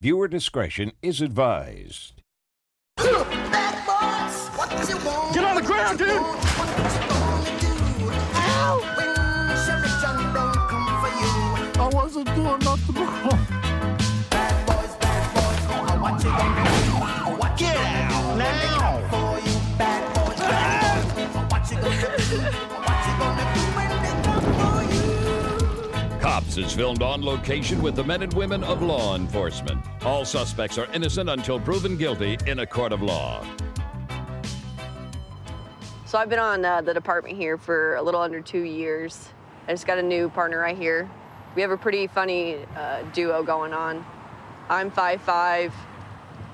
Viewer discretion is advised. Get on the ground, dude! I wasn't doing nothing wrong. Get out now! Cops is filmed on location with the men and women of law enforcement. All suspects are innocent until proven guilty in a court of law. So I've been on the department here for a little under 2 years. I just got a new partner right here. We have a pretty funny duo going on. I'm 5'5",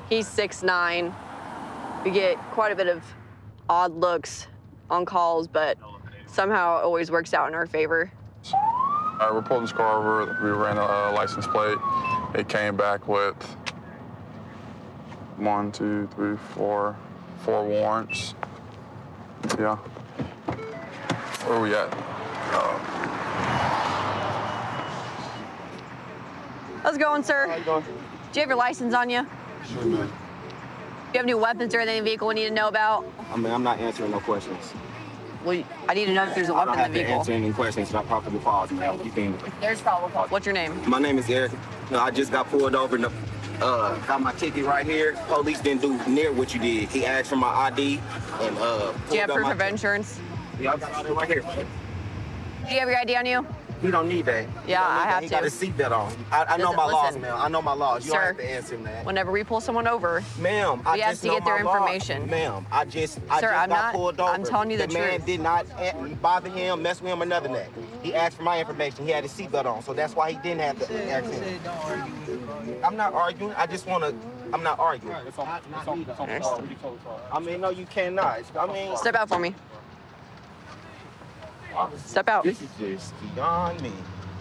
he's 6'9". We get quite a bit of odd looks on calls, but somehow it always works out in our favor. We pulled this car over, we ran a license plate. It came back with 4 warrants. Yeah. Where are we at? How's it going, sir? How you doing? Do you have your license on you? Sure, man. Do you have any weapons or anything in the vehicle we need to know about? I mean, I'm not answering no questions. Well, I need to know if there's a I weapon don't in the have to vehicle. answer any questions that probably pause, man. You can. There's probable cause. What's your name? My name is Eric. No, I just got pulled over. Got my ticket right here. Police didn't do near what you did. He asked for my ID and Do you have proof of insurance? Yeah, I got all that right here. Do you have your ID on you? He don't need that. Yeah, I have He to. got his seatbelt on. I know my laws, Listen. man. I know my laws. You Sir, don't have to answer him that. Whenever we pull someone over, Ma'am, we I have just to know get their my laws. information. Ma'am, I just I'm got not- pulled over. I'm telling you the man truth. did not bother him, mess with him, or nothing that. He asked for my information. He had his seatbelt on, so that's why he didn't have to ask him. I'm not arguing. I just want to. I'm not arguing. I mean, no, you cannot. I mean, step out for me. Step out. this is just beyond me.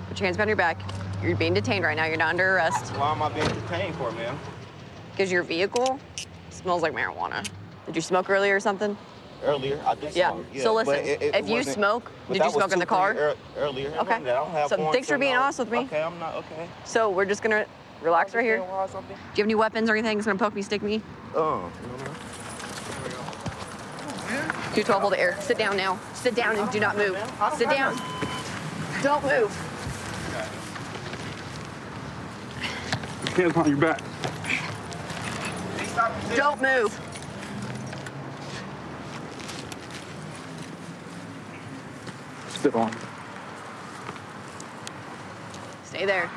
Put your hands behind your back. You're being detained right now. You're not under arrest. Why am I being detained for, man? Because your vehicle smells like marijuana. Did you smoke earlier or something? Earlier, I did Yeah. smoke. So listen, but it if you wasn't- smoke, but did that you was smoke in the 2-3 car? Earlier. I Okay. don't have So warrants thanks for or being no- honest with me. Okay, I'm not okay. So we're just gonna relax right here. Do you have any weapons or anything that's gonna poke me, stick me? 212, hold the air. Sit down now. Sit down and do not move. Sit down. Don't move. Hands on your back. Don't move. Sit on. Stay there.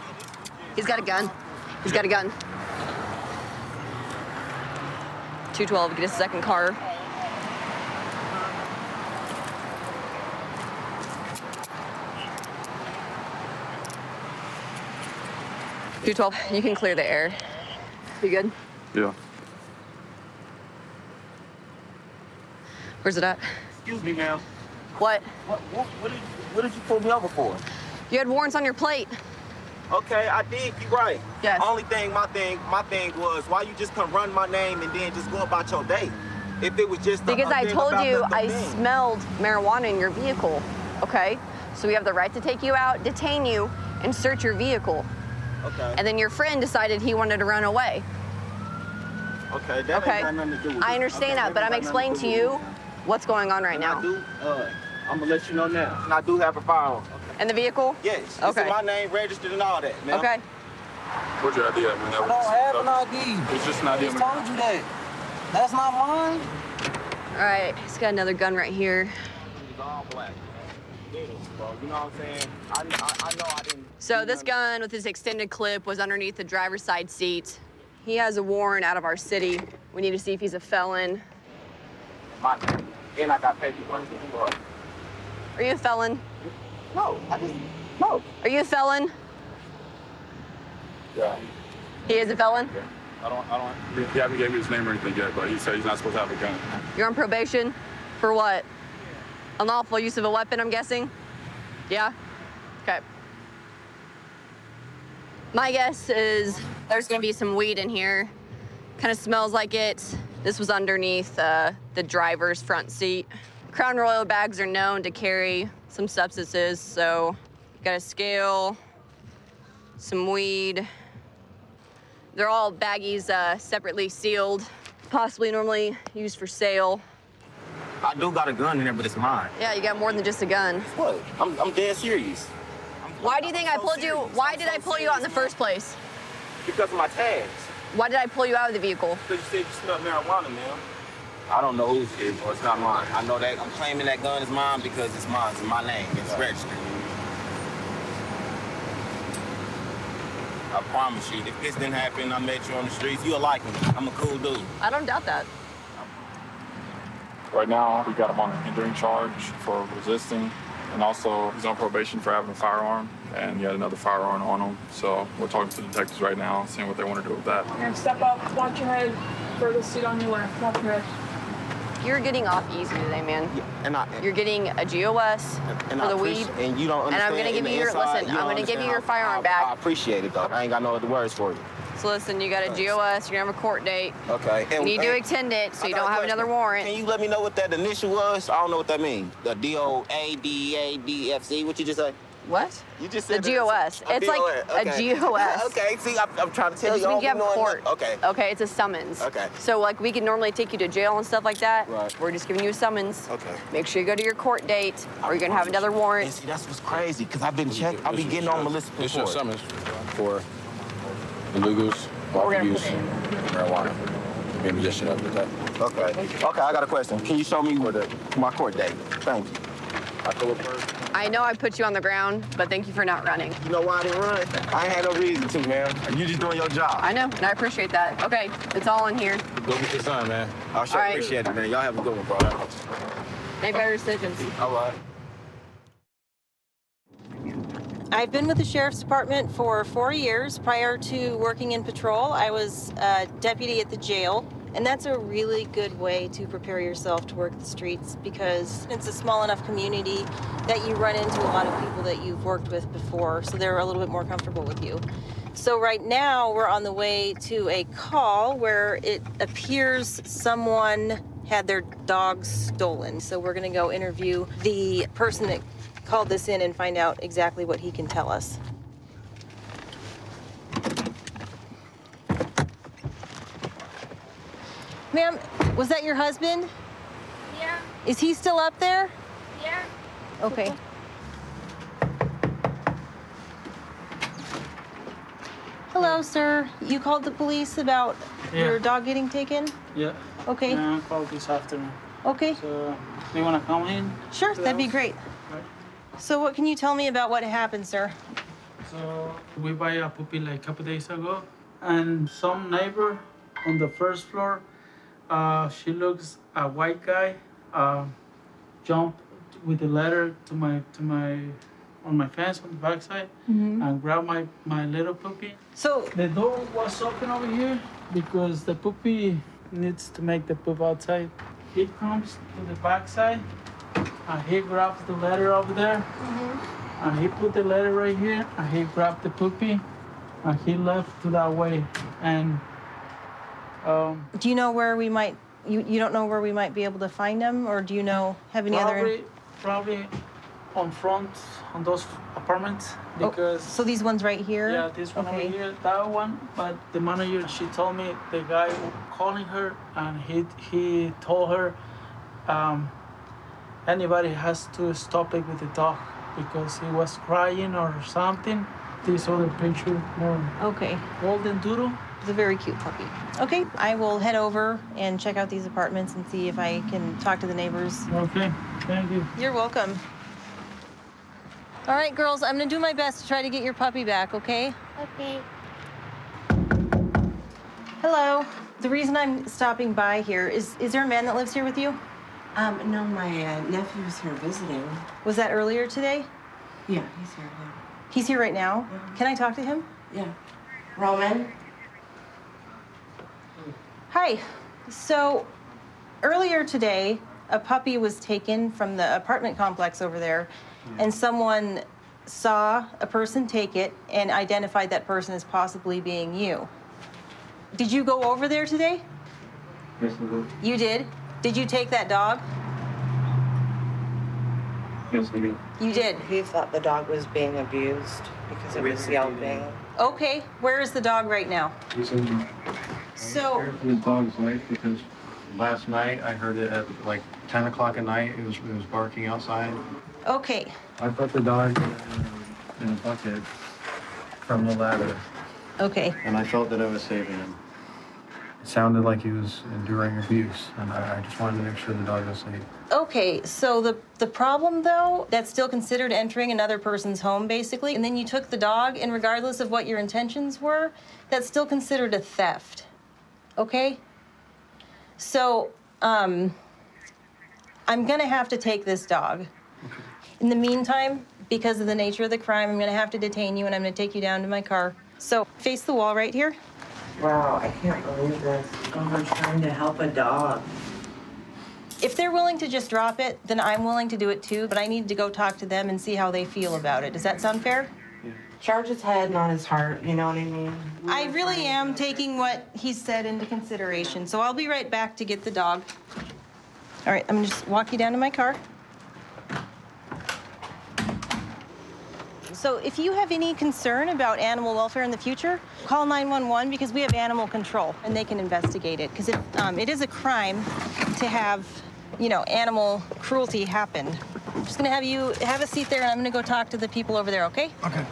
He's got a gun. He's got a gun. 212, get a second car. $212, you can clear the air. You good? Yeah. Where's it at? Excuse me, ma'am. What? What did you pull me over for? You had warrants on your plate. Okay, I did. You right. Yes. Only thing, my thing was why you just come run my name and then just go about your day. If it was just Because a I thing told about you the I thing. smelled marijuana in your vehicle, okay? So we have the right to take you out, detain you, and search your vehicle. Okay. And then your friend decided he wanted to run away. Okay, that Okay? ain't got nothing to do with I it. understand Okay, that, but I'm ain't got nothing explaining to do you with what's going on right it. now. I'm gonna let you know now. And I do have a firearm. In the vehicle? Yes. Okay. It's my name registered and all that, man. Okay. What's your idea, man? I don't have an ID. It's just an I idea. just told you that. That's not mine. All right, he's got another gun right here. It's all black. Bro, you know what I'm saying? I know I didn't. So this gun with his extended clip was underneath the driver's side seat. He has a warrant out of our city. We need to see if he's a felon. My name. And I got paid for it. Are you a felon? No, no. Are you a felon? Yeah. He is a felon? He haven't gave me his name or anything yet, but he said he's not supposed to have a gun. You're on probation? For what? Unlawful use of a weapon, I'm guessing? Yeah? Okay. My guess is there's gonna be some weed in here. Kind of smells like it. This was underneath the driver's front seat. Crown Royal bags are known to carry some substances, so Got a scale, some weed. They're all baggies separately sealed, possibly normally used for sale. I do got a gun in there, but it's mine. Yeah, you got more than just a gun. What? I'm dead serious. Why do you think I pulled you? Why did I pull you out in the first place? Because of my tags. Why did I pull you out of the vehicle? Because you said you smelled marijuana, man. I don't know whose it is, or it's not mine. I know that I'm claiming that gun is mine because it's mine. It's in my name. It's registered. I promise you, if this didn't happen, I met you on the streets, you'll like me. I'm a cool dude. I don't doubt that. Right now, we got him on an hindering charge for resisting, and also he's on probation for having a firearm, and he had another firearm on him. So we're talking to the detectives right now, seeing what they want to do with that. And step up, watch your head. Further seat on your left, watch your head. You're getting off easy today, man. Yeah, You're getting a GOS for the weed. And you don't understand. And I'm gonna give you your, listen, I'm gonna give you your firearm back. I appreciate it, though. I ain't got no other words for you. So listen, you got a GOS, you're gonna have a court date. Okay. You need to extend it so you don't have another warrant. Can you let me know what that initial was? I don't know what that means. The DOADADFC, what you just say? What? You just said the GOS. It's like a GOS. Okay, see, I'm trying to tell It you. just means you have court. Okay. Okay, it's a summons. Okay. So like we can normally take you to jail and stuff like that. Right. We're just giving you a summons. Okay. Make sure you go to your court date or you're gonna have another warrant. And see, that's what's crazy, because I've been checked. I've been getting on Melissa before. It's your summons for illegals, lawful use, marijuana. Be in possession of that. Okay. Okay, I got a question. Can you show me my court date? Thank you. I know I put you on the ground, but thank you for not running. You know why I didn't run? I ain't had no reason to, man. You just doing your job. I know, and I appreciate that. Okay, it's all in here. Go get your son, man. I sure appreciate it, man. Y'all have a good one, bro. Make better decisions. All right. I've been with the Sheriff's Department for 4 years. Prior to working in patrol, I was a deputy at the jail. And that's a really good way to prepare yourself to work the streets, because it's a small enough community that you run into a lot of people that you've worked with before, so they're a little bit more comfortable with you. So right now we're on the way to a call where it appears someone had their dog stolen. So we're gonna go interview the person that called this in and find out exactly what he can tell us. Ma'am, was that your husband? Yeah. Is he still up there? Yeah. Okay. Hello, sir. You called the police about your dog getting taken? Yeah. Okay. Yeah, I called this afternoon. Okay. So, do you want to come in? Sure, that'd be great. Right. So what can you tell me about what happened, sir? So, we buy a puppy like a couple days ago, and some neighbor on the first floor, she looks a white guy jump with the ladder to my on my fence on the backside and grab my little puppy. So the door was open over here because the puppy needs to make the poop outside. He comes to the backside and he grabs the ladder over there and he put the ladder right here and he grabbed the puppy and he left to that way. And do you know where we might, you don't know where we might be able to find him, or do you know, have any probably on front on those apartments, because so these ones right here? Yeah, this one over here, that one. But the manager, she told me the guy calling her and he told her anybody has to stop it with the dog because he was crying or something. This other picture more golden doodle. It's a very cute puppy. Okay, I will head over and check out these apartments and see if I can talk to the neighbors. Okay, thank you. You're welcome. All right, girls, I'm gonna do my best to try to get your puppy back, okay? Okay. Hello. The reason I'm stopping by here is there a man that lives here with you? No, my nephew's here visiting. Was that earlier today? Yeah, he's here now. He's here right now? Can I talk to him? Yeah. Roman? Hi. So earlier today, a puppy was taken from the apartment complex over there, and someone saw a person take it and identified that person as possibly being you. Did you go over there today? Yes, I did. You did? Did you take that dog? Yes, I did. You did? He thought the dog was being abused because it was yelping. Okay, where is the dog right now? He's in So, care for the dog's life because last night I heard it at like 10 o'clock at night. It was barking outside. okay, I put the dog in a bucket from the ladder, okay. and I felt that I was saving him. It sounded like he was enduring abuse, and I just wanted to make sure the dog was safe. Okay, so the problem though, that's still considered entering another person's home basically, and then you took the dog, and regardless of what your intentions were, that's still considered a theft, okay? So, I'm gonna have to take this dog. In the meantime, because of the nature of the crime, I'm gonna have to detain you and I'm gonna take you down to my car. So, face the wall right here. Wow, I can't believe this. Oh, I'm trying to help a dog. If they're willing to just drop it, then I'm willing to do it too, but I need to go talk to them and see how they feel about it. Does that sound fair? Charge his head, not his heart, you know what I mean? I really am taking what he said into consideration, so I'll be right back to get the dog. All right, I'm gonna just walk you down to my car. So if you have any concern about animal welfare in the future, call 911 because we have animal control and they can investigate it. Because it is a crime to have, you know, animal cruelty happen. I'm just gonna have you have a seat there and I'm gonna go talk to the people over there, okay? Okay.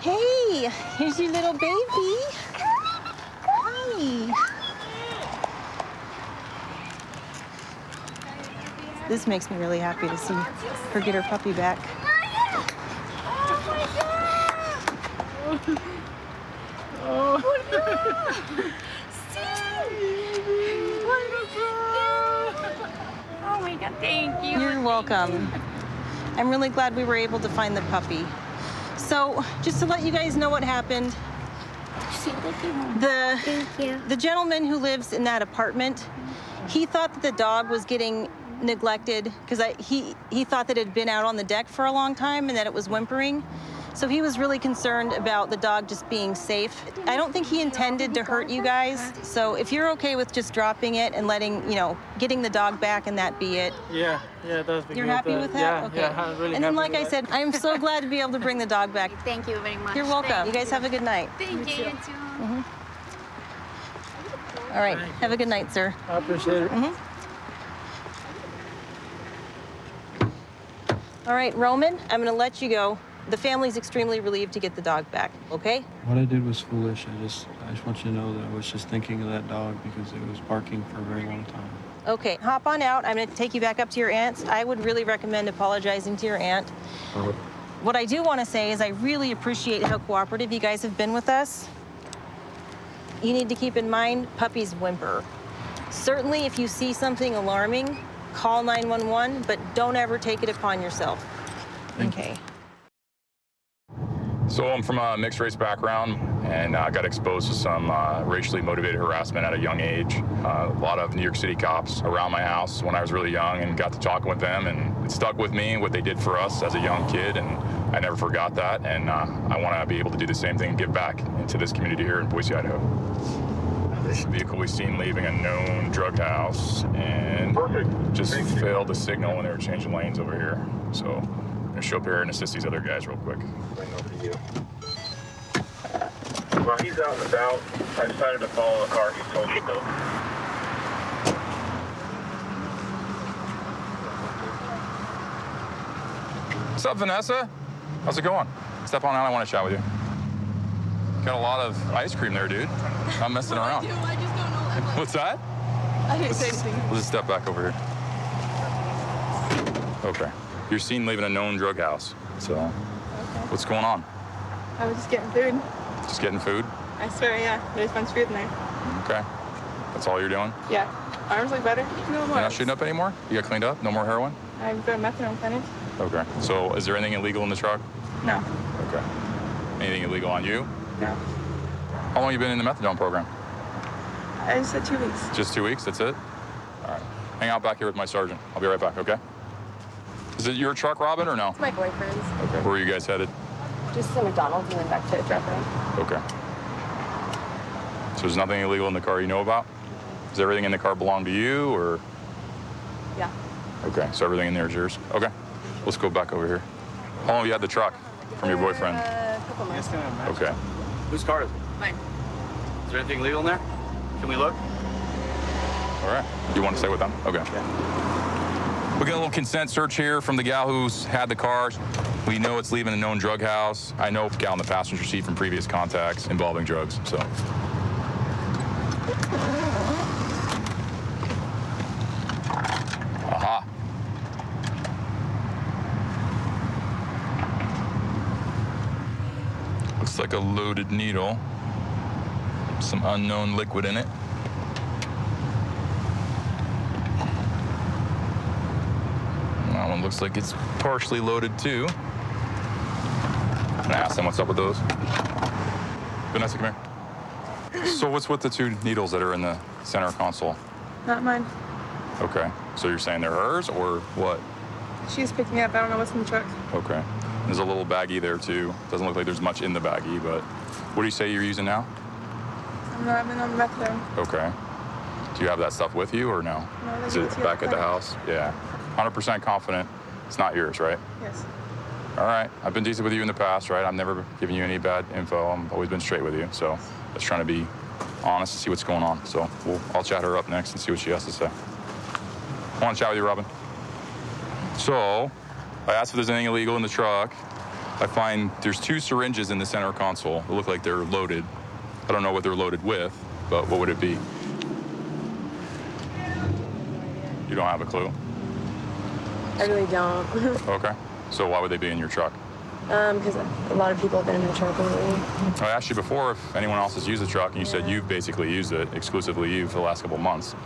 Hey, here's your little baby. Hi. This makes me really happy to see her get her puppy back. Oh my God, thank you. You're welcome. I'm really glad we were able to find the puppy. So, just to let you guys know what happened, the gentleman who lives in that apartment, he thought that the dog was getting neglected because he thought that it had been out on the deck for a long time and that it was whimpering. So he was really concerned about the dog just being safe. I don't think he intended to hurt you guys. So if you're okay with just dropping it and letting, you know, getting the dog back and that be it. Yeah, that's You're happy with that? Yeah, okay. yeah, I'm really and then, happy like with I said, I am so glad to be able to bring the dog back. Thank you very much. You're welcome. You guys have a good night. Thank you, you too. All right. Have a good night, sir. I appreciate it. All right, Roman, I'm going to let you go. The family's extremely relieved to get the dog back, okay? What I did was foolish. I just want you to know that I was just thinking of that dog because it was barking for a very long time. Okay, hop on out. I'm going to take you back up to your aunt's. I would really recommend apologizing to your aunt. What I do want to say is I really appreciate how cooperative you guys have been with us. You need to keep in mind, puppies whimper. Certainly, if you see something alarming, call 911, but don't ever take it upon yourself. Okay. So I'm from a mixed race background and got exposed to some racially motivated harassment at a young age. A lot of New York City cops around my house when I was really young and got to talking with them, and it stuck with me what they did for us as a young kid, and I never forgot that, and I want to be able to do the same thing and give back into this community here in Boise, Idaho. This vehicle we seen leaving a known drug house and just failed to signal when they were changing lanes over here. So I'm gonna show up here and assist these other guys real quick. Right over to you. While he's out and about, I decided to follow the car he told me to. What's up, Vanessa? How's it going? Step on out, I want to chat with you. Got a lot of ice cream there, dude. I'm messing around. I just don't know. What's that? I didn't say anything. We'll just step back over here. Okay. You're seen leaving a known drug house. So, what's going on? I was just getting food. Just getting food? I swear, yeah. There's a bunch of food in there. Okay. That's all you're doing? Yeah. Arms look better. No You're more. not shooting up anymore? You got cleaned up? No more heroin? I've got methadone clinic. Okay. So, is there anything illegal in the truck? No. Okay. Anything illegal on you? No. How long have you been in the methadone program? I just said 2 weeks. Just 2 weeks? That's it? All right. Hang out back here with my sergeant. I'll be right back, okay? Is it your truck, Robin, or no? It's my boyfriend's. Okay. Where are you guys headed? Just to McDonald's and then back to Trevor. Okay. So there's nothing illegal in the car you know about? Does everything in the car belong to you, or? Yeah. Okay, so everything in there is yours? Okay, let's go back over here. How long have you had the truck from your boyfriend? A couple months. Okay. Whose car is it? Mine. Is there anything legal in there? Can we look? All right. You want to stay with them? Okay. Yeah. We got a little consent search here from the gal who's had the car. We know it's leaving a known drug house. I know the gal in the passenger seat from previous contacts involving drugs, so. Aha. Looks like a loaded needle. Some unknown liquid in it. That one looks like it's partially loaded too. I'm gonna ask them what's up with those. Vanessa, come here. So what's with the 2 needles that are in the center console? Not mine. Okay, so you're saying they're hers or what? She's picked me up. I don't know what's in the truck. Okay, there's a little baggie there too. Doesn't look like there's much in the baggie, but what do you say you're using now? I've been on methadone. Okay. Do you have that stuff with you or no? No, is it back at the house? Yeah. 100% confident it's not yours, right? Yes. All right. I've been decent with you in the past, right? I've never given you any bad info. I've always been straight with you. So just trying to be honest and see what's going on. So I'll chat her up next and see what she has to say. I want to chat with you, Robin. So I asked if there's anything illegal in the truck. I find there's 2 syringes in the center console that look like they're loaded. I don't know what they're loaded with, but what would it be? You don't have a clue? I really don't. Okay. So why would they be in your truck? Because a lot of people have been in my truck lately. I asked you before if anyone else has used the truck, and you said you've basically used it, exclusively you, for the last couple of months.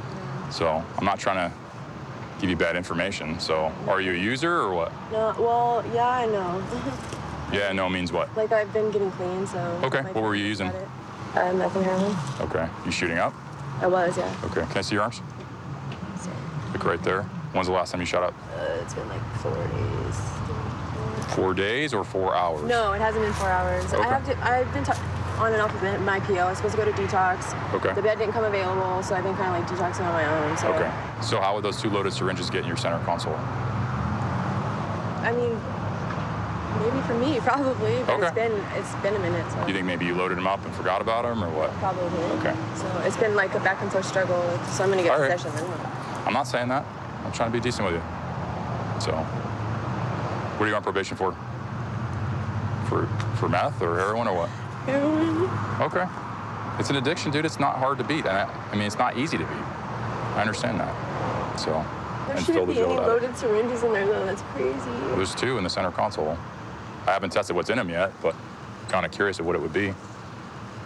So I'm not trying to give you bad information. So are you a user or what? No, well, yeah, I know. Yeah, no means what? Like, I've been getting clean, so... Okay, what were you using? Meth and heroin. Okay, you shooting up? I was, yeah. Okay, can I see your arms? Look right there. When's the last time you shot up? It's been like 4 days. 4 days or 4 hours? No, it hasn't been 4 hours. Okay. I've been on and off of my PO. I was supposed to go to detox. Okay. The bed didn't come available, so I've been kind of like detoxing on my own. So. Okay. So how would those 2 loaded syringes get in your center console? I mean, maybe for me, probably. But Okay. it's been a minute. So. You think maybe you loaded them up and forgot about them, or what? Probably. Okay. So it's been like a back and forth struggle. So I'm gonna get All right. possession. I'm not saying that. I'm trying to be decent with you. So, what are you on probation for? For meth or heroin or what? Heroin. Okay. It's an addiction, dude. It's not hard to beat. I mean, it's not easy to beat. I understand that. So, There and shouldn't fill the be any jail out. loaded syringes in there, though. That's crazy. Well, there's 2 in the center console. I haven't tested what's in them yet, but kind of curious of what it would be.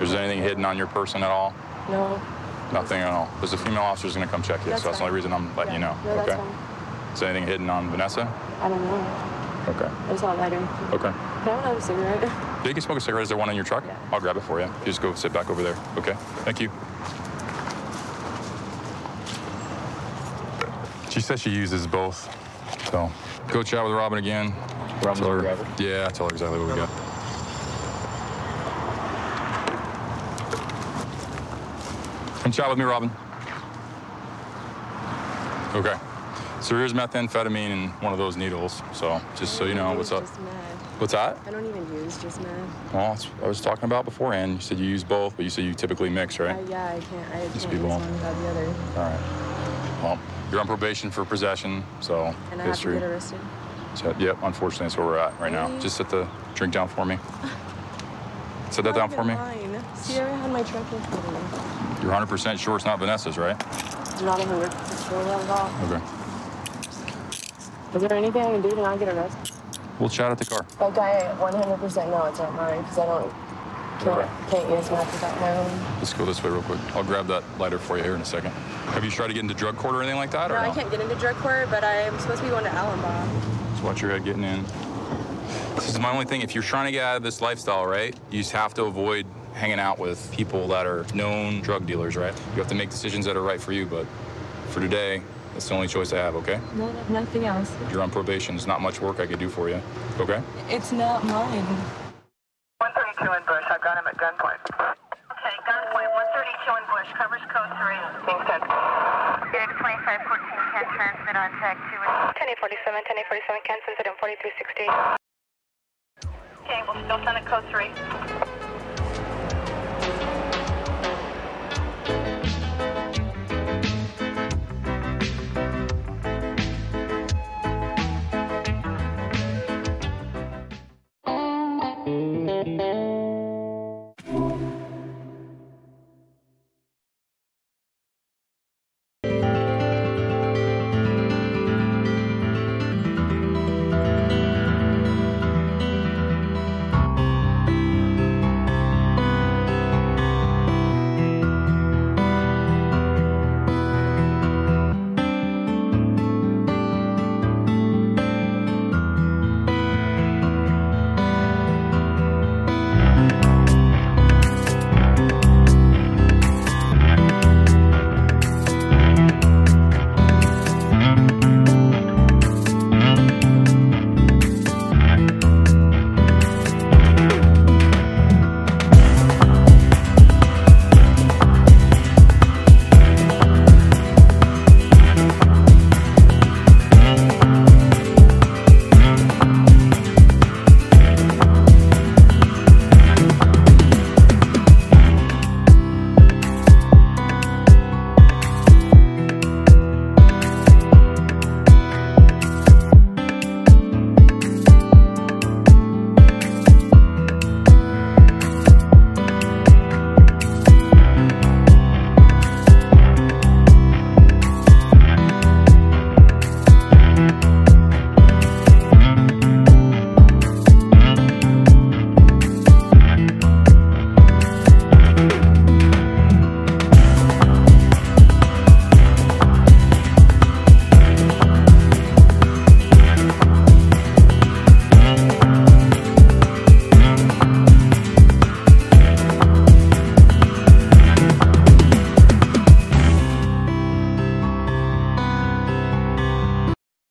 Is there anything hidden on your person at all? No. Nothing at all. There's a female officer who's going to come check you, That's so that's the only reason I'm letting you know. No, okay. that's fine. Is there anything hidden on Vanessa? I don't know. Okay. I just want a lighter. Okay. Can I have a cigarette? Yeah, you can smoke a cigarette. Is there one in your truck? Yeah. I'll grab it for you. You just go sit back over there. Okay. Thank you. She says she uses both. So go chat with Robin again. Robin's Tell her, driver? yeah, tell her exactly what we got. Come chat with me, Robin. Okay. So here's methamphetamine in one of those needles. So just so you know, what's up? What's that? I don't even use just meth. Well, that's what I was talking about beforehand. You said you use both, but you said you typically mix, right? Yeah, I can't. I Just can't be use wrong. one without the other. All right. Well, you're on probation for possession, so And I have to history. get arrested. So, yep, unfortunately, that's where we're at right now. Really? Just set the drink down for me. Set that down for me. Sierra had my truck yesterday. You're 100% sure it's not Vanessa's, right? Not 100% sure at all. Okay. Is there anything I can do to not get arrested? We'll chat at the car. Like, I 100% know it's not mine because I can't use meth without my own. Let's go this way real quick. I'll grab that lighter for you here in a second. Have you tried to get into drug court or anything like that? No, or I can't get into drug court, but I'm supposed to be going to Allenbaugh. Just watch your head getting in. This is my only thing. If you're trying to get out of this lifestyle, right, you just have to avoid hanging out with people that are known drug dealers, right? You have to make decisions that are right for you, but for today, that's the only choice I have, okay? No, nothing else. You're on probation. There's not much work I could do for you, okay? It's not mine. 132 in Bush. I've got him at gunpoint. Okay, gunpoint, 132 in Bush, covers code 3. Being sent. Data 2514 can transmit on tag 2. 1047, 1047, Kansas City on 4360. Okay, we'll still send it code 3.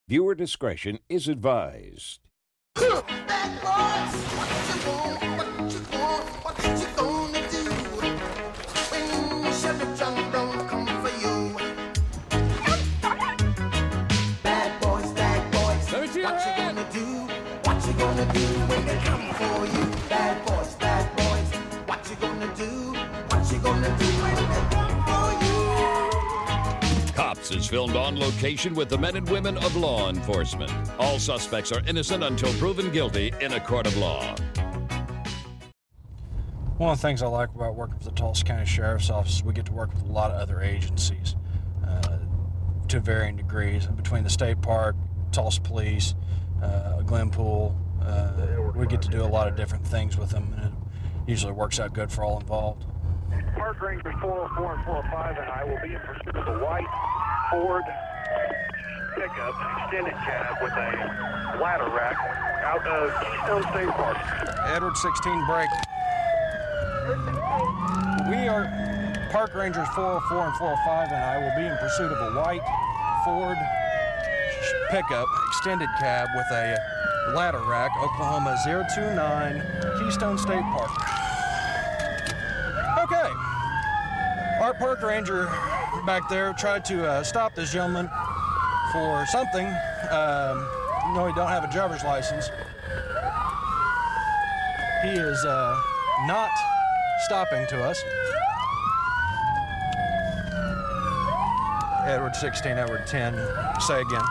Viewer discretion is advised. Cops is filmed on location with the men and women of law enforcement. All suspects are innocent until proven guilty in a court of law. One of the things I like about working for the Tulsa County Sheriff's Office is we get to work with a lot of other agencies to varying degrees. Between the state park, Tulsa Police, Glenpool, we get to do a lot of different things with them, and it usually works out good for all involved. Park Rangers 404 and 405 and I will be in pursuit of a white Ford pickup extended cab with a ladder rack out of Keystone State Park. Edward 16 break. We are Park Rangers 404 and 405 and I will be in pursuit of a white Ford pickup extended cab with a ladder rack, Oklahoma 029, Keystone State Park. Okay, our park ranger back there tried to stop this gentleman for something. No, he don't have a driver's license. He is not stopping to us. Edward 16, Edward 10, say again.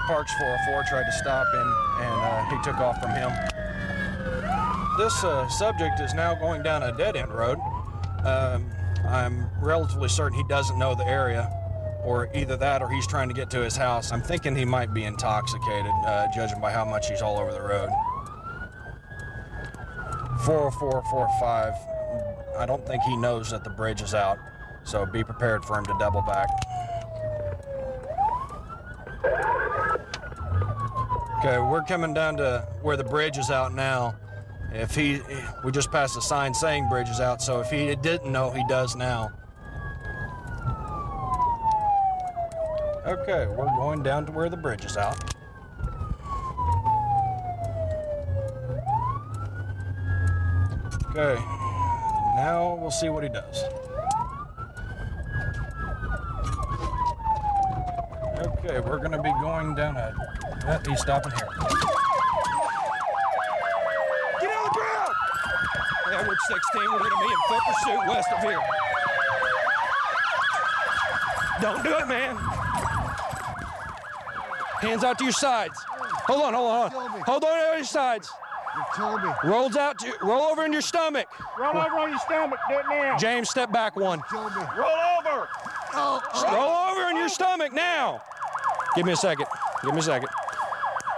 Parks 404 tried to stop him, and he took off from him. This subject is now going down a dead-end road. I'm relatively certain he doesn't know the area, or either that or he's trying to get to his house. I'm thinking he might be intoxicated, judging by how much he's all over the road. 404, 405, I don't think he knows that the bridge is out, so be prepared for him to double back. Okay, we're coming down to where the bridge is out now. We just passed a sign saying bridge is out, so if he didn't know, he does now. Okay, we're going down to where the bridge is out. Okay, now we'll see what he does. Okay, we're going to be going down a... he's stopping here. Get on the ground! Edward 16, we're going to be in foot pursuit west of here. Don't do it, man. Hands out to your sides. Hold on. Hold on to your sides. You're killing me. Roll over in your stomach. Roll over on your stomach. Do it now. James, step back one. Kill me. Roll over. Roll over in your stomach now. Give me a second.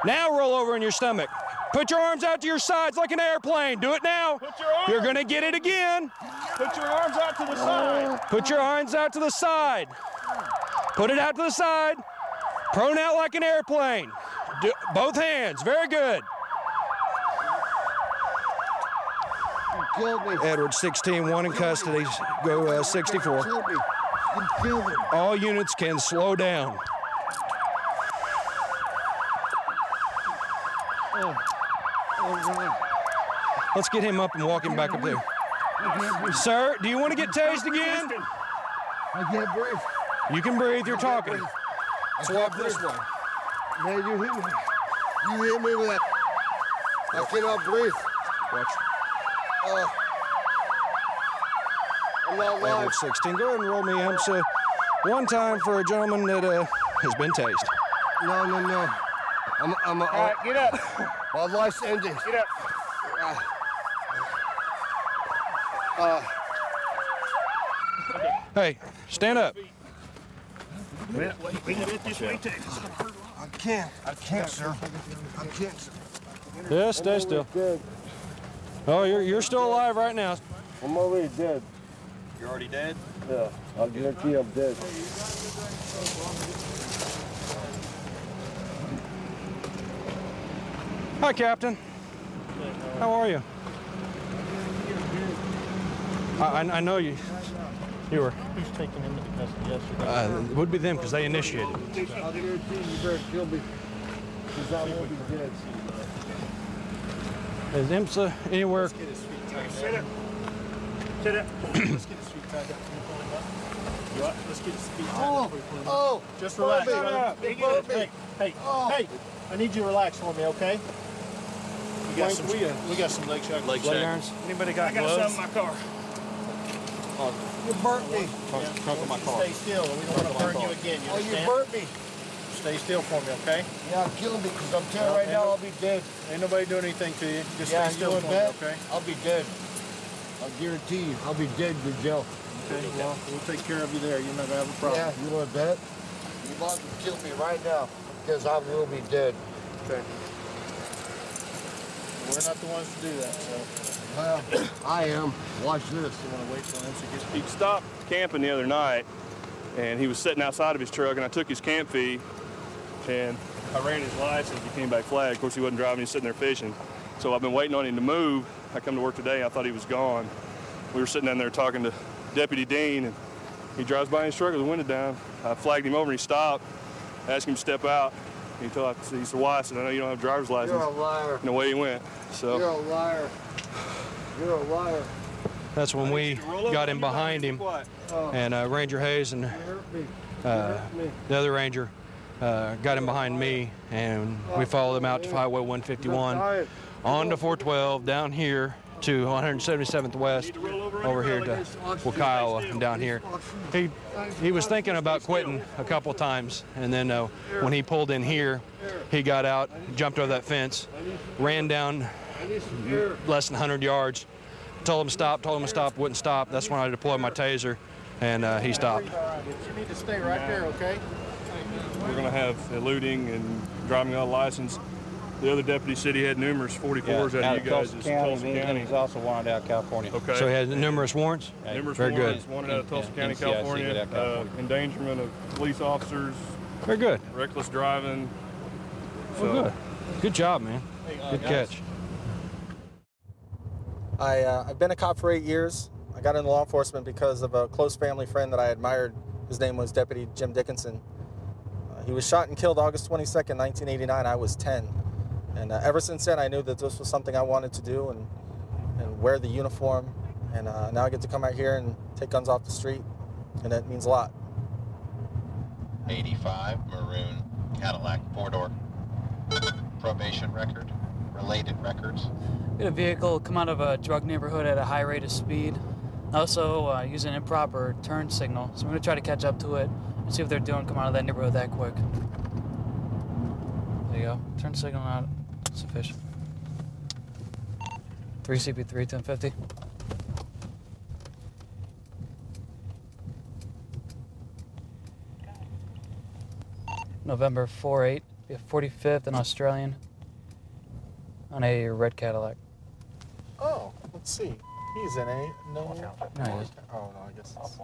Now roll over in your stomach. Put your arms out to your sides like an airplane. Do it now. You're going to get it again. Put your arms out to the side. Put your arms out to the side. Put it out to the side. Prone out like an airplane. Both hands. Very good. You killed me. Edward 16, one in custody. Go 64. You killed me. You killed me. All units can slow down. Oh, God. Let's get him up and walk him back up there. Sir, do you want to get tased again? I can't breathe. You can breathe, you're talking. Swap this way. Man, you hit me. You hit me with that. I cannot breathe. Watch. I'm not alive. Edward 16, go ahead and roll me IMSA one time for a gentleman that has been tased. No. All right, get up. My life's ending. Get up. Hey, stand up. We can get this way too. I can't, sir. I can't, sir. Yeah, stay still. Dead. Oh, you're still alive right now. I'm already dead. You're already dead? Yeah, I'll guarantee I'm dead. Hi, Captain. How are you? I know you. You were. Who's taking him into custody yesterday? It would be them because they initiated. I'll guarantee you better kill me, because I won't be dead. Is IMSA anywhere? Sit up. Sit up. Let's get his feet tied up. Let's get his feet tied up. Oh, just relax. Hey, Oh. hey, I need you to relax for me, okay? We got some leg shackles. Leg irons? Anybody got I got gloves? some in my car. You burnt me. Trunk of my car. Stay still. We don't want to burn you again. You Oh, you understand? burnt me. Stay still for me, okay? Yeah, killing me, because I'm telling you right now, I'll be dead. Ain't nobody doing anything to you. Just Yeah, stay still you for want me, that? okay? I'll be dead. I'll guarantee you, I'll be dead in jail. Okay, well, we'll take care of you there. You're not going to have a problem. Yeah, you want that? You want to kill me right now, because I will be dead. Okay. We're not the ones to do that, so. Well, I am. Watch this. You want to wait till MC gets He stopped camping the other night, and he was sitting outside of his truck, and I took his camp fee, and I ran his license. He came back flagged. Of course, he wasn't driving. He was sitting there fishing. So I've been waiting on him to move. I come to work today. I thought he was gone. We were sitting down there talking to Deputy Dean, and he drives by in his truck with the window down. I flagged him over, and he stopped. I asked him to step out. He said, why? I said, I know you don't have a driver's license. You're a liar. And away he went. So. You're a liar. You're a liar. That's when we got him behind him, and Ranger Hayes and the other ranger got him behind me, and we followed him out to Highway 151, on to 412, down here to 177th West, over here to Wakiowa, and down here. He was thinking about quitting a couple times, and then when he pulled in here, he got out, jumped over that fence, ran down less than 100 yards, told him to stop, wouldn't stop. That's when I deployed my taser, and he stopped. You need to stay right there, okay? We're going to have eluding and driving without a license. The other deputy said he had numerous 44s out of you guys. Tulsa County. He's also wanted out of California. Okay. So he had numerous warrants? Numerous Very warrants. good. Wanted out of Tulsa County, NCIC, California. out California. Endangerment of police officers. Very good. Reckless driving. Well, good. Good job, man. Good catch. I've been a cop for 8 years. I got into law enforcement because of a close family friend that I admired. His name was Deputy Jim Dickinson. He was shot and killed August 22nd, 1989. I was 10. And ever since then, I knew that this was something I wanted to do and wear the uniform. And now I get to come out here and take guns off the street, and that means a lot. 85, maroon Cadillac, 4-door. Probation record, related records. We had a vehicle come out of a drug neighborhood at a high rate of speed. Also use an improper turn signal. So we're gonna try to catch up to it and see what they're doing come out of that neighborhood that quick. There you go. Turn signal not sufficient. 3 CP3, 1050. November 4-8, 45th and Australian on a red Cadillac. Oh, let's see. He's in a no. No, he is. Oh no, I guess it's.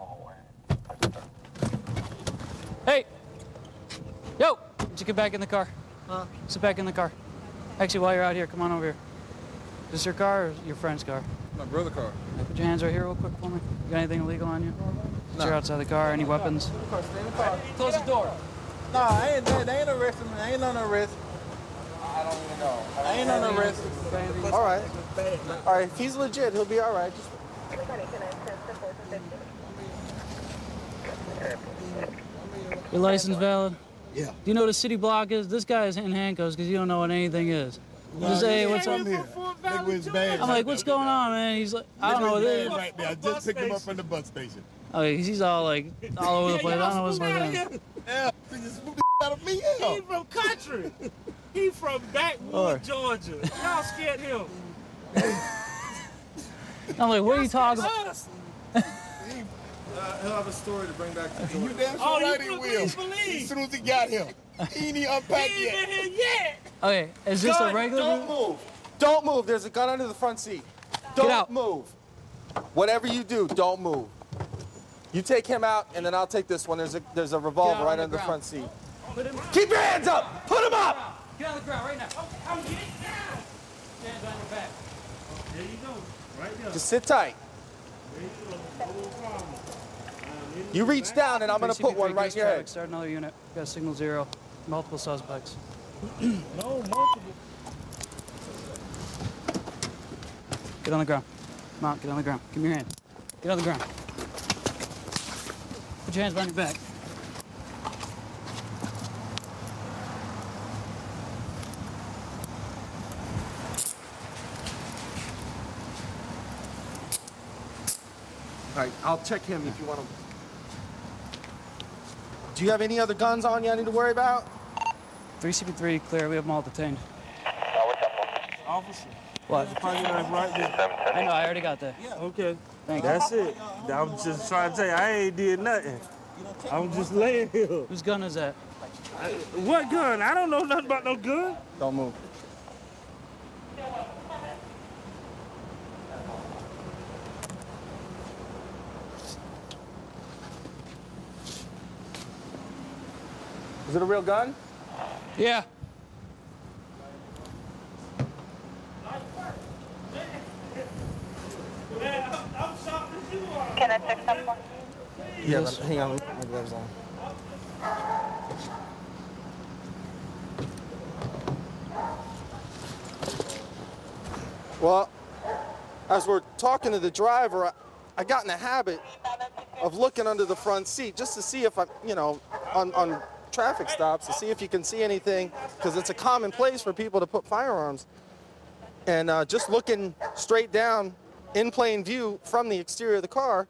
Hey! Yo! Did you get back in the car? Sit back in the car. Actually, while you're out here, come on over here. Is this your car or your friend's car? My brother's car. Put your hands right here real quick for me. You got anything illegal on you? No. You're outside the car. Any weapons? Close the door. No, they ain't arresting me. I ain't on arrest. I don't even know. I ain't on arrest. All right. All right. If he's legit, he'll be all right. Your license valid? Yeah. Do you know what a city block is? This guy is in handcuffs because you don't know what anything is. Just say, hey, what's up? I'm like, what's going on, man? He's like, I don't know what it is. Right there. I just picked him up from the bus station. Okay, he's all like, all over the place. I don't know what's going on. Yeah, he just moved the out of me. He from country. He from Backwood, Georgia. Y'all scared him. I'm like, what are you talking about? He'll have a story to bring back to Georgia. You damn sure right he will. As soon as he got him. He ain't even unpacked yet. He ain't in here yet. Okay, is this a regular? Don't move. Don't move. There's a gun under the front seat. Don't move. Whatever you do, don't move. You take him out, and then I'll take this one. There's a revolver right under the front seat. Keep your hands up. Put them up. Get on the ground right now. I'm getting down. Hands on your back. There you go. Right there. Just sit tight. You reach down, and I'm going to put one right in your head. Start another unit. Got signal 0. Multiple suspects. No, multiple. Get on the ground. Come on, get on the ground. Give me your hand. Get on the ground. Put your hands behind your back. All right, I'll check him if you want to. Do you have any other guns on you I need to worry about? 3 CP3 clear. We have them all detained. Officer. What? The party knife right there. I know, I already got that. Yeah. Okay. Thank you. That's it. I'm just trying to tell you, I ain't did nothing. I'm just laying here. Whose gun is that? What gun? I don't know nothing about no gun. Don't move. Is it a real gun? Yeah. Can I check someone? Yeah, but hang on. My gloves on. Well, as we're talking to the driver, I got in the habit of looking under the front seat just to see if I, you know, on traffic stops to see if you can see anything, because it's a common place for people to put firearms. And just looking straight down in plain view from the exterior of the car,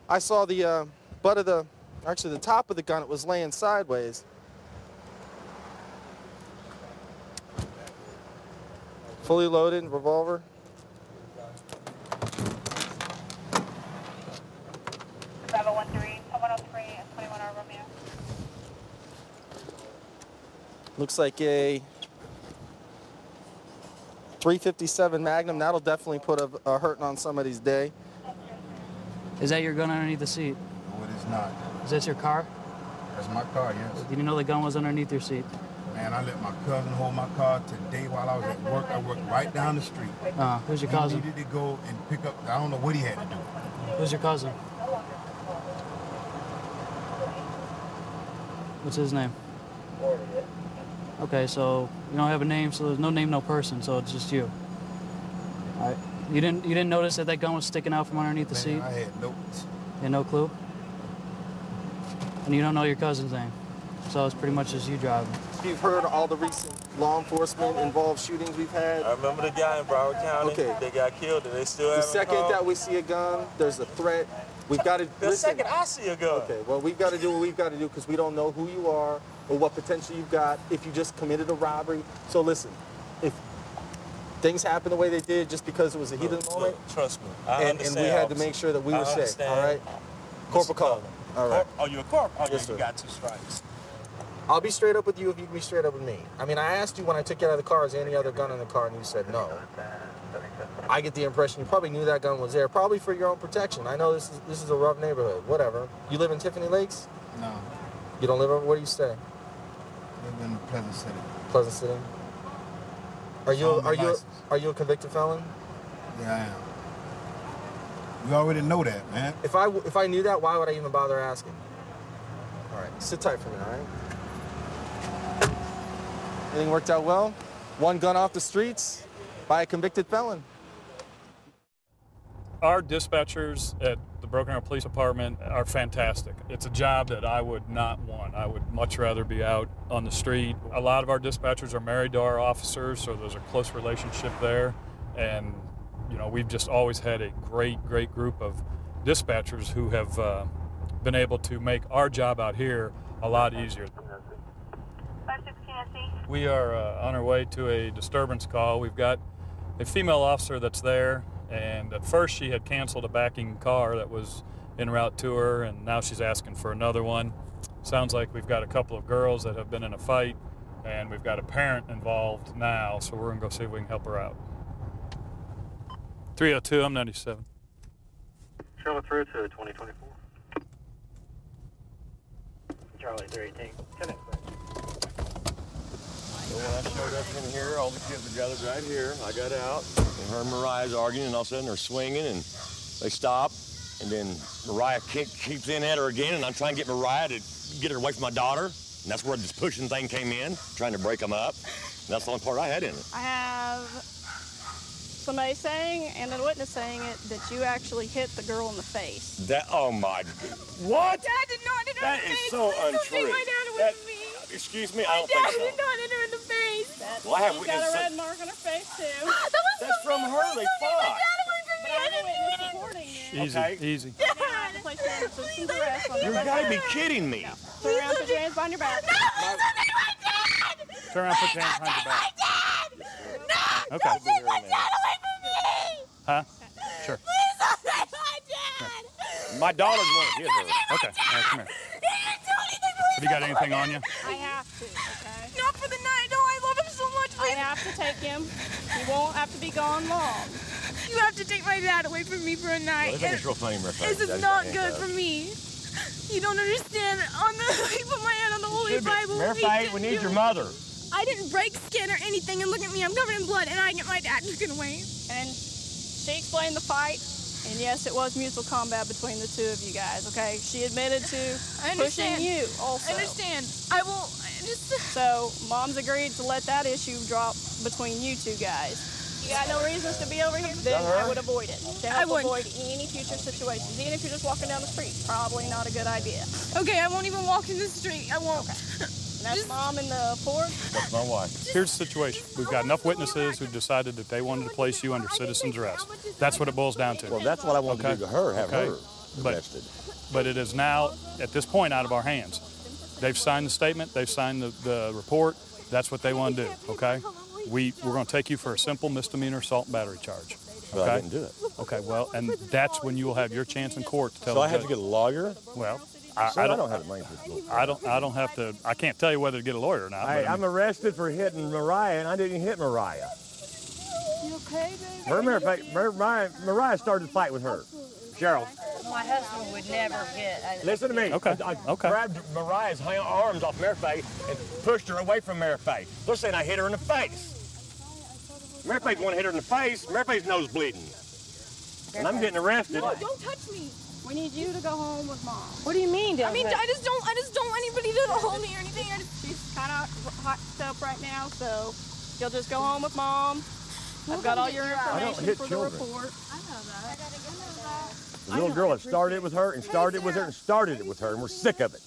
I saw the butt of the, actually the top of the gun. It was laying sideways. Fully loaded revolver. Bravo 13, 103, and 21 R Romeo. Looks like a 357 Magnum. That'll definitely put a hurting on somebody's day. Is that your gun underneath the seat? No, it is not. Is that your car? That's my car, yes. Did you know the gun was underneath your seat? Man, I let my cousin hold my car today while I was at work. I worked right down the street. Who's your cousin? He needed to go and pick up, I don't know what he had to do. Who's your cousin? What's his name? Okay, so you don't have a name, so there's no name, no person, so it's just you. All right. You didn't notice that gun was sticking out from underneath the seat? I had no. You had no clue? And you don't know your cousin's name? so it's pretty much just you driving. You've heard all the recent law enforcement involved shootings we've had? I remember the guy in Broward County. Okay. They got killed and they still have The second that we see a gun, there's a threat. We've got to second I see a gun. Okay, well, we've got to do what we've got to do because we don't know who you are or what potential you've got if you just committed a robbery. So listen, if things happen the way they did just because it was a heat of the moment, trust me, and we had to make sure that we were safe, all right? Corporal Cullen. All right. Oh, you a corporal? Oh, yes, you sir. got 2 strikes. I'll be straight up with you if you can be straight up with me. I mean, I asked you when I took you out of the car, is there any other gun in the car, and you said no. I get the impression you probably knew that gun was there, probably for your own protection. I know this is a rough neighborhood, whatever. You live in Tiffany Lakes? No. You don't live over, where do you stay? I live in Pleasant City. Pleasant City. Are you a convicted felon? Yeah, I am. You already know that, man. If I knew that, why would I even bother asking? All right, sit tight for me, all right? Everything worked out well? One gun off the streets by a convicted felon. Our dispatchers at the Broken Arrow Police Department are fantastic. It's a job that I would not want. I would much rather be out on the street. A lot of our dispatchers are married to our officers, so there's a close relationship there. And, you know, we've just always had a great, great group of dispatchers who have been able to make our job out here a lot easier. 516 SE. We are on our way to a disturbance call. We've got a female officer that's there, and at first she had canceled a backing car that was en route to her, and now she's asking for another one. Sounds like we've got a couple of girls that have been in a fight, and we've got a parent involved now, so we're gonna go see if we can help her out. 302, I'm 97. Charlotte 302, 2024. Charlie 318. Connect. So when I showed up in here, all the kids were gathered right here. I got out, and her and Mariah's arguing, and all of a sudden they're swinging, and they stop, and then Mariah keeps in at her again, and I'm trying to get Mariah to get her away from my daughter, and that's where this pushing thing came in, trying to break them up. And that's the only part I had in it. I have somebody saying, and a witness saying it, that you actually hit the girl in the face. That, oh my, what? Dad did not hit her That in the is face. so Please untrue. Don't take my dad away from me. Excuse me, I don't Dad think so. did not hit her in the face. Well, I have She's got a witnesses. red mark on her face, too. That's from her, they fought. Easy, easy. You've got to be kidding me. Turn around, put your hands behind your back. Turn around, put your hands behind your back. No, Okay. don't take my dad away from me. Huh? Sure. Please don't take my dad. My daughter's one that hit her. Okay, all right, come here. Have you got anything on you? I have to, okay? Not for the night. No, I love him so much. I have to take him. He won't have to be gone long. You have to take my dad away from me for a night. Well, this real funny, This is not good for me. You don't understand. I put my hand on the Holy Bible. We need your mother. I didn't break skin or anything, and look at me, I'm covered in blood, and I get my dad taken away. And she explained the fight, and yes, it was mutual combat between the two of you guys, okay? She admitted to pushing you also. I understand. I will just... So, Mom's agreed to let that issue drop between you two guys. You got no reasons to be over here? Then I would avoid it. To help avoid any future situations. Even if you're just walking down the street, probably not a good idea. Okay, I won't even walk in the street. I won't. Okay. And that's Mom in the Ford? That's my wife. Here's the situation. We've got enough witnesses who decided that they wanted to place you under citizen's arrest. That's what it boils down to. Well, that's what I want to do to her, have her arrested. But it is now, at this point, out of our hands. They've signed the statement. They've signed the report. That's what they want to do, okay? We're going to take you for a simple misdemeanor assault and battery charge. But okay? I didn't do it. Okay, well, and that's when you will have your chance in court to tell So the I have judge. to get a lawyer? Well, I don't don't have the money for this. I don't have to. I can't tell you whether to get a lawyer or not. Hey, but I I'm mean, arrested for hitting Mariah, and I didn't hit Mariah. You okay, baby? Mariah started to fight with her. Cheryl, My husband would never hit. listen to me. Okay. I grabbed Mariah's arms off Mary Faye and pushed her away from Mary Faye. They're saying I hit her in the face. Mary Faye's the one that hit her in the face. Mary Faye's nose bleeding. And I'm getting arrested. No, don't touch me. We need you to go home with Mom. What do you mean, I mean, I just don't want anybody to hold me or anything. She's kind of hot up right now, so you'll just go home with Mom. I've got all your information for the report. I know that. The little girl that started it with her and started it with her and started it with her, and we're sick of it.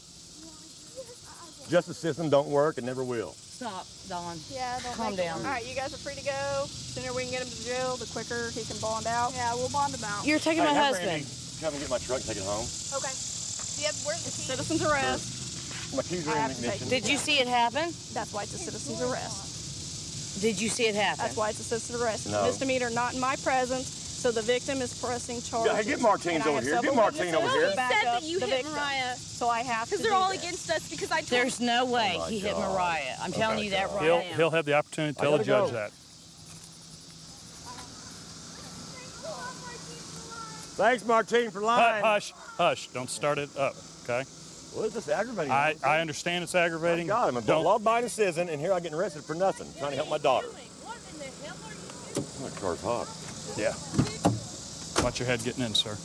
Justice system don't work and never will. Stop, Don. Yeah, don't Calm make down. All right, you guys are free to go. The sooner we can get him to jail, the quicker he can bond out. Yeah, we'll bond him out. You're taking my have husband. Randy come and get my truck and take it home. Okay. Where's the citizen's arrest? My keys are in the ignition. Did you see it happen? That's why it's a citizen's arrest. Did you see it happen? That's why it's a citizen's arrest. No. Misdemeanor, not in my presence. So the victim is pressing charges. Yeah, hey, get Martins over here. Get Martine over here. He said that you hit Mariah. So I have to. Because they're all against us because I told There's no way he hit Mariah. I'm telling you that right now. He'll have the opportunity to tell the judge that. Thanks, Martine, for lying. Hush, hush. Don't start it up, okay? What is this aggravating? I understand it's aggravating. God, I'm a law-abiding citizen, and here I'm getting arrested for nothing, trying to help my daughter. My car's hot. Yeah. Watch your head getting in, sir.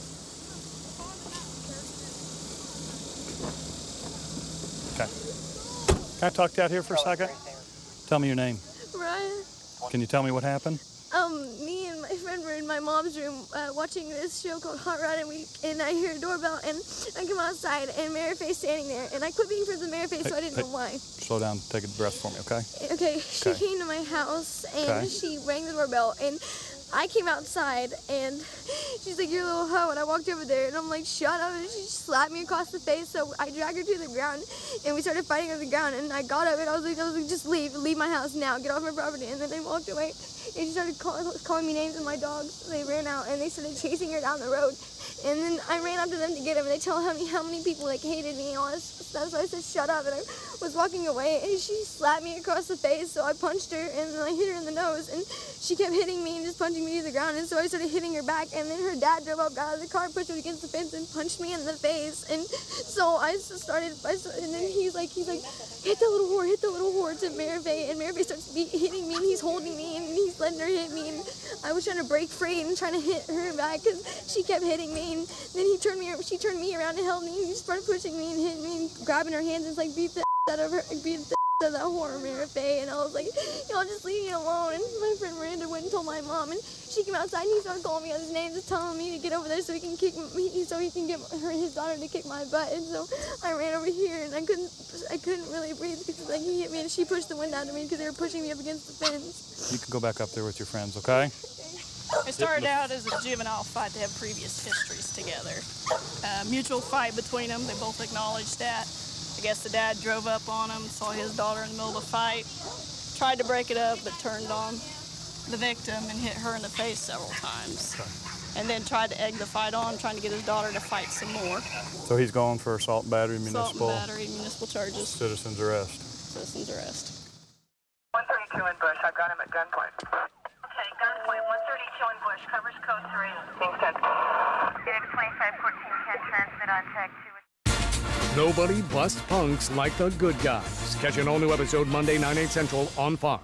Okay. Can I talk to you out here for a second? Tell me your name. Mariah. Can you tell me what happened? Me and my friend were in my mom's room watching this show called Hot Rod, and I hear a doorbell, and I come outside, and Mary Faye's standing there, and I quit being friends with Mary Faye, so I didn't know why. Slow down. Take a breath for me, okay? Okay, she came to my house, and she rang the doorbell, and I came outside, and she's like, "You're a little hoe," and I walked over there, and I'm like, "Shut up," and she slapped me across the face, so I dragged her to the ground, and we started fighting on the ground, and I got up, and I was like, "Just leave my house now, get off my property," and then they walked away, and she started calling me names, and my dogs, they ran out, and they started chasing her down the road, and then I ran after them to get him, and they tell how many people, like, hated me and all this stuff, so I said, "Shut up," and I was walking away, and she slapped me across the face, so I punched her, and then I hit her in the nose, and she kept hitting me and just punching me to the ground, and so I started hitting her back, and then her dad drove up, got out of the car, pushed me against the fence, and punched me in the face, and so and then he's like, "Hit the little whore to Mary Faye," and Mary Faye starts hitting me, and he's holding me, and he's letting her hit me, and I was trying to break free and trying to hit her back, because she kept hitting me, and then she turned me around and held me, and he started pushing me and hitting me, and grabbing her hands, and like, beat the out of her, beat the of that whore, Mary Faye, and I was like, "Y'all just leave me alone," and my friend Miranda went and told my mom, and she came outside, and he started calling me on his name, just telling me to get over there so he can get his daughter to kick my butt, and so I ran over here, and I couldn't really breathe because like he hit me, and she pushed the wind out of me because they were pushing me up against the fence. You can go back up there with your friends, okay? It started out as a juvenile fight. They have previous histories together. Mutual fight between them. They both acknowledged that. I guess the dad drove up on him, saw his daughter in the middle of the fight, tried to break it up, but turned on the victim and hit her in the face several times. And then tried to egg the fight on, trying to get his daughter to fight some more. So he's going for assault and battery, municipal? Assault and battery, municipal charges. Citizen's arrest. Citizen's arrest. 132 in Bush. I've got him at gunpoint. Okay, gunpoint 132 in Bush. Covers code 3. Being sent. Unit 2514 can transmit on tag 2. Nobody busts punks like the good guys. Catch an all-new episode Monday, 9, 8 Central on Fox.